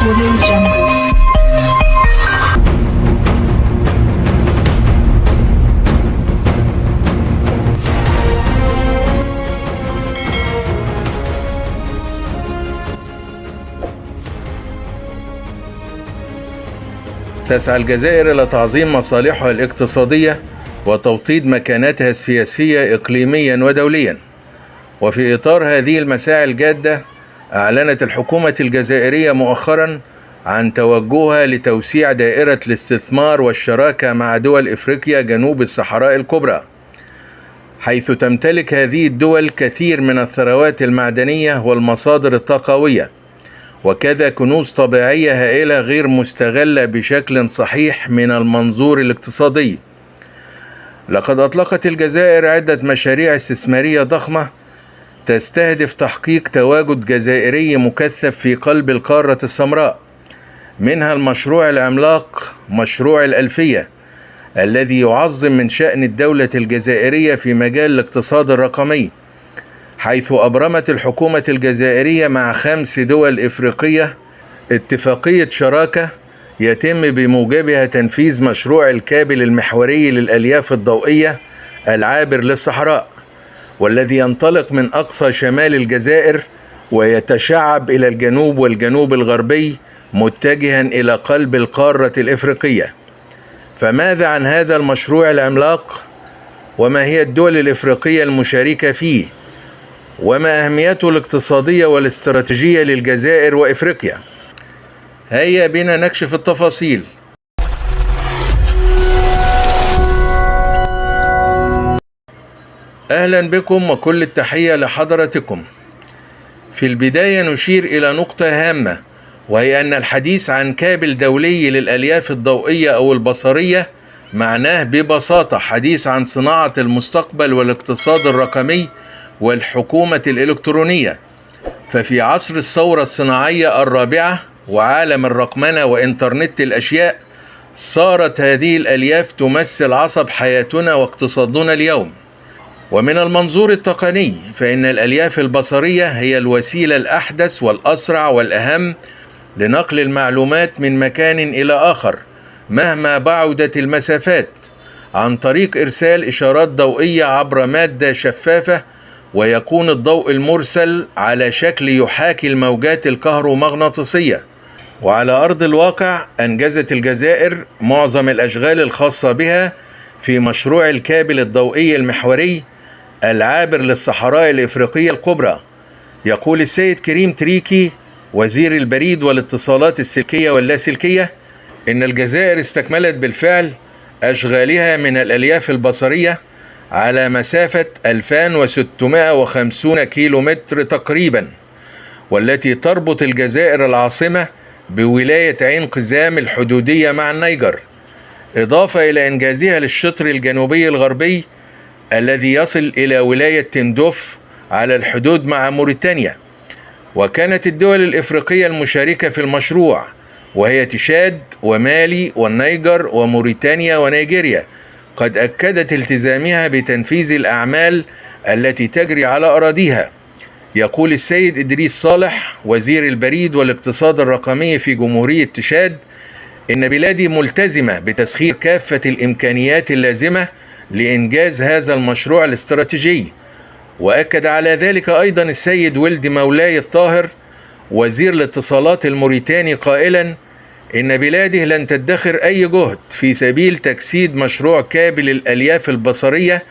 تسعى الجزائر إلى تعظيم مصالحها الاقتصادية وتوطيد مكانتها السياسية إقليميا ودوليا. وفي إطار هذه المساعي الجادة، أعلنت الحكومة الجزائرية مؤخرا عن توجهها لتوسيع دائرة الاستثمار والشراكة مع دول إفريقيا جنوب الصحراء الكبرى، حيث تمتلك هذه الدول كثير من الثروات المعدنية والمصادر الطاقوية، وكذا كنوز طبيعية هائلة غير مستغلة بشكل صحيح من المنظور الاقتصادي. لقد أطلقت الجزائر عدة مشاريع استثمارية ضخمة تستهدف تحقيق تواجد جزائري مكثف في قلب القارة السمراء، منها المشروع العملاق مشروع الألفية الذي يعظم من شأن الدولة الجزائرية في مجال الاقتصاد الرقمي، حيث أبرمت الحكومة الجزائرية مع 5 دول إفريقية اتفاقية شراكة يتم بموجبها تنفيذ مشروع الكابل المحوري للألياف الضوئية العابر للصحراء، والذي ينطلق من أقصى شمال الجزائر ويتشعب إلى الجنوب والجنوب الغربي متجها إلى قلب القارة الإفريقية. فماذا عن هذا المشروع العملاق؟ وما هي الدول الإفريقية المشاركة فيه؟ وما أهميته الاقتصادية والاستراتيجية للجزائر وإفريقيا؟ هيا بنا نكشف التفاصيل. أهلا بكم وكل التحية لحضرتكم. في البداية نشير إلى نقطة هامة، وهي أن الحديث عن كابل دولي للألياف الضوئية أو البصرية معناه ببساطة حديث عن صناعة المستقبل والاقتصاد الرقمي والحكومة الإلكترونية. ففي عصر الثورة الصناعية الرابعة وعالم الرقمنة وإنترنت الأشياء، صارت هذه الألياف تمثل عصب حياتنا واقتصادنا اليوم. ومن المنظور التقني فإن الألياف البصرية هي الوسيلة الأحدث والأسرع والأهم لنقل المعلومات من مكان إلى آخر مهما بعدت المسافات، عن طريق إرسال إشارات ضوئية عبر مادة شفافة، ويكون الضوء المرسل على شكل يحاكي الموجات الكهرومغناطيسية. وعلى أرض الواقع أنجزت الجزائر معظم الأشغال الخاصة بها في مشروع الكابل الضوئي المحوري العابر للصحراء الإفريقية الكبرى. يقول السيد كريم تريكي وزير البريد والاتصالات السلكية واللاسلكية إن الجزائر استكملت بالفعل أشغالها من الألياف البصرية على مسافة 2650 كيلومتر تقريبا، والتي تربط الجزائر العاصمة بولاية عين قزام الحدودية مع النيجر، إضافة إلى إنجازها للشطر الجنوبي الغربي الذي يصل إلى ولاية تندوف على الحدود مع موريتانيا. وكانت الدول الإفريقية المشاركة في المشروع وهي تشاد ومالي والنيجر وموريتانيا ونيجيريا قد أكدت التزامها بتنفيذ الأعمال التي تجري على أراضيها. يقول السيد إدريس صالح وزير البريد والاقتصاد الرقمي في جمهورية تشاد إن بلادي ملتزمة بتسخير كافة الإمكانيات اللازمة لإنجاز هذا المشروع الاستراتيجي. وأكد على ذلك أيضا السيد ولد مولاي الطاهر وزير الاتصالات الموريتاني قائلا إن بلاده لن تدخر أي جهد في سبيل تجسيد مشروع كابل الألياف البصرية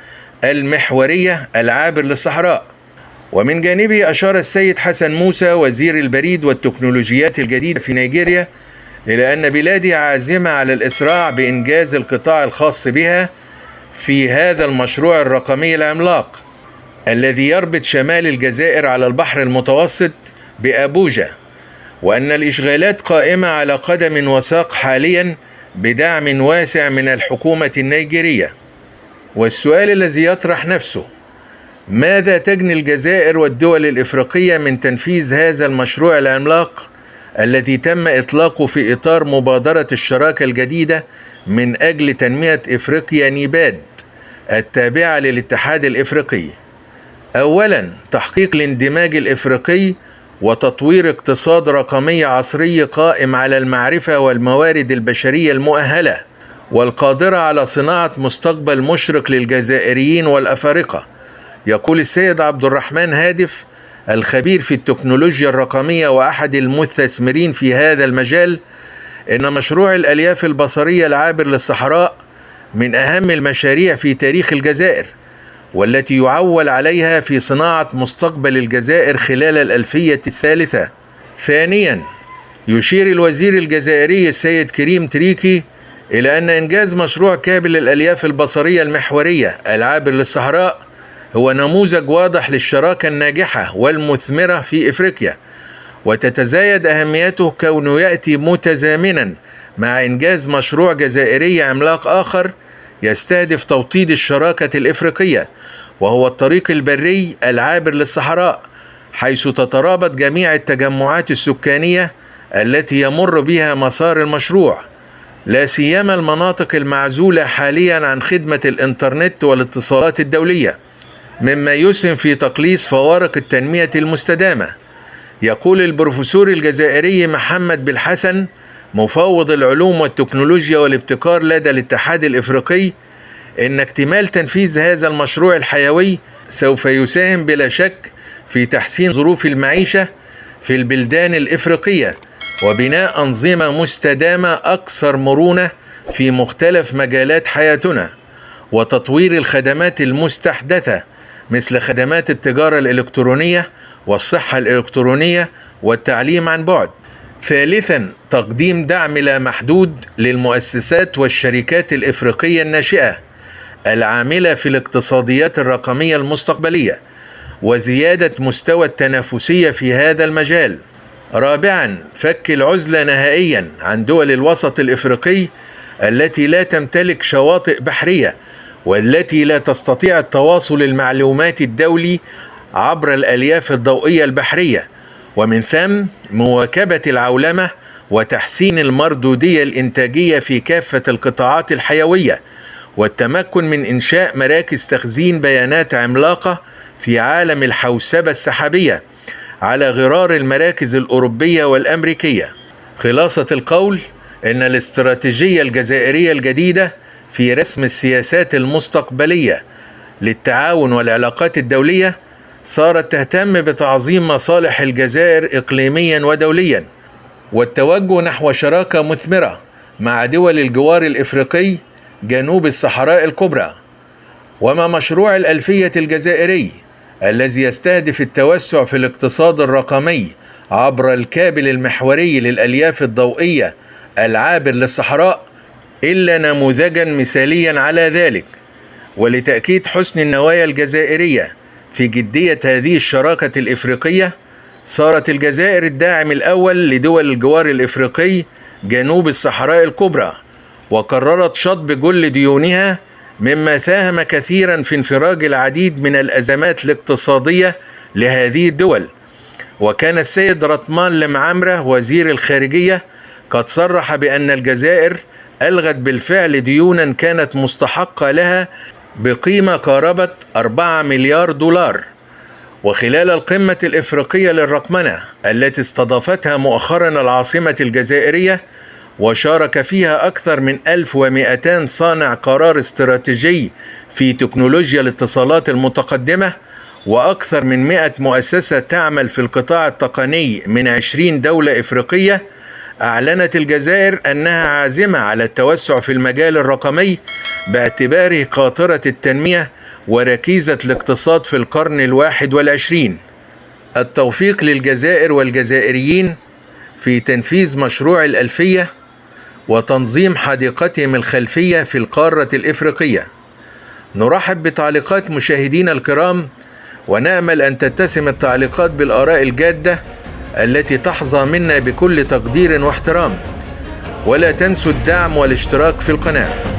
المحورية العابر للصحراء. ومن جانبه أشار السيد حسن موسى وزير البريد والتكنولوجيات الجديدة في نيجيريا إلى أن بلاده عازمة على الإسراع بإنجاز القطاع الخاص بها في هذا المشروع الرقمي العملاق الذي يربط شمال الجزائر على البحر المتوسط بأبوجا، وأن الإشغالات قائمة على قدم وساق حاليا بدعم واسع من الحكومة النيجيرية. والسؤال الذي يطرح نفسه: ماذا تجني الجزائر والدول الإفريقية من تنفيذ هذا المشروع العملاق الذي تم إطلاقه في إطار مبادرة الشراكة الجديدة من أجل تنمية إفريقيا نيباد التابعة للاتحاد الإفريقي؟ أولا، تحقيق الاندماج الإفريقي وتطوير اقتصاد رقمي عصري قائم على المعرفة والموارد البشرية المؤهلة والقادرة على صناعة مستقبل مشرق للجزائريين والأفارقة. يقول السيد عبد الرحمن هادف الخبير في التكنولوجيا الرقمية وأحد المستثمرين في هذا المجال إن مشروع الألياف البصرية العابر للصحراء من أهم المشاريع في تاريخ الجزائر، والتي يعول عليها في صناعة مستقبل الجزائر خلال الألفية الثالثة. ثانيا، يشير الوزير الجزائري السيد كريم تريكي إلى أن إنجاز مشروع كابل الألياف البصرية المحورية العابر للصحراء هو نموذج واضح للشراكة الناجحة والمثمرة في إفريقيا، وتتزايد أهميته كونه يأتي متزامنا مع إنجاز مشروع جزائري عملاق آخر يستهدف توطيد الشراكة الإفريقية، وهو الطريق البري العابر للصحراء، حيث تترابط جميع التجمعات السكانية التي يمر بها مسار المشروع، لا سيما المناطق المعزولة حاليا عن خدمة الإنترنت والاتصالات الدولية، مما يسهم في تقليص فوارق التنمية المستدامة. يقول البروفيسور الجزائري محمد بالحسن مفوض العلوم والتكنولوجيا والابتكار لدى الاتحاد الإفريقي إن اكتمال تنفيذ هذا المشروع الحيوي سوف يساهم بلا شك في تحسين ظروف المعيشة في البلدان الإفريقية وبناء أنظمة مستدامة أكثر مرونة في مختلف مجالات حياتنا، وتطوير الخدمات المستحدثة مثل خدمات التجارة الإلكترونية والصحة الإلكترونية والتعليم عن بعد. ثالثا، تقديم دعم لا محدود للمؤسسات والشركات الإفريقية الناشئة العاملة في الاقتصاديات الرقمية المستقبلية وزيادة مستوى التنافسية في هذا المجال. رابعا، فك العزلة نهائيا عن دول الوسط الإفريقي التي لا تمتلك شواطئ بحرية والتي لا تستطيع التواصل المعلوماتي الدولي عبر الألياف الضوئية البحرية، ومن ثم مواكبة العولمة وتحسين المردودية الإنتاجية في كافة القطاعات الحيوية، والتمكن من إنشاء مراكز تخزين بيانات عملاقة في عالم الحوسبة السحابية على غرار المراكز الأوروبية والأمريكية. خلاصة القول إن الاستراتيجية الجزائرية الجديدة في رسم السياسات المستقبلية للتعاون والعلاقات الدولية صارت تهتم بتعظيم مصالح الجزائر إقليميا ودوليا، والتوجه نحو شراكة مثمرة مع دول الجوار الإفريقي جنوب الصحراء الكبرى. وما مشروع الألفية الجزائري الذي يستهدف التوسع في الاقتصاد الرقمي عبر الكابل المحوري للألياف الضوئية العابر للصحراء إلا نموذجا مثاليا على ذلك. ولتأكيد حسن النوايا الجزائرية في جدية هذه الشراكة الإفريقية، صارت الجزائر الداعم الأول لدول الجوار الإفريقي جنوب الصحراء الكبرى، وقررت شطب جل ديونها، مما ساهم كثيرا في انفراج العديد من الأزمات الاقتصادية لهذه الدول. وكان السيد رطمان لمعمرة وزير الخارجية قد صرح بأن الجزائر ألغت بالفعل ديونا كانت مستحقة لها بقيمة قاربت 4 مليار دولار. وخلال القمة الإفريقية للرقمنة التي استضافتها مؤخرا العاصمة الجزائرية، وشارك فيها أكثر من 1200 صانع قرار استراتيجي في تكنولوجيا الاتصالات المتقدمة، وأكثر من 100 مؤسسة تعمل في القطاع التقني من 20 دولة إفريقية، أعلنت الجزائر أنها عازمة على التوسع في المجال الرقمي باعتباره قاطرة التنمية وركيزة الاقتصاد في القرن 21. التوفيق للجزائر والجزائريين في تنفيذ مشروع الألفية وتنظيم حديقتهم الخلفية في القارة الإفريقية. نرحب بتعليقات مشاهدينا الكرام، ونأمل أن تتسم التعليقات بالآراء الجادة التي تحظى منا بكل تقدير واحترام. ولا تنسوا الدعم والاشتراك في القناة.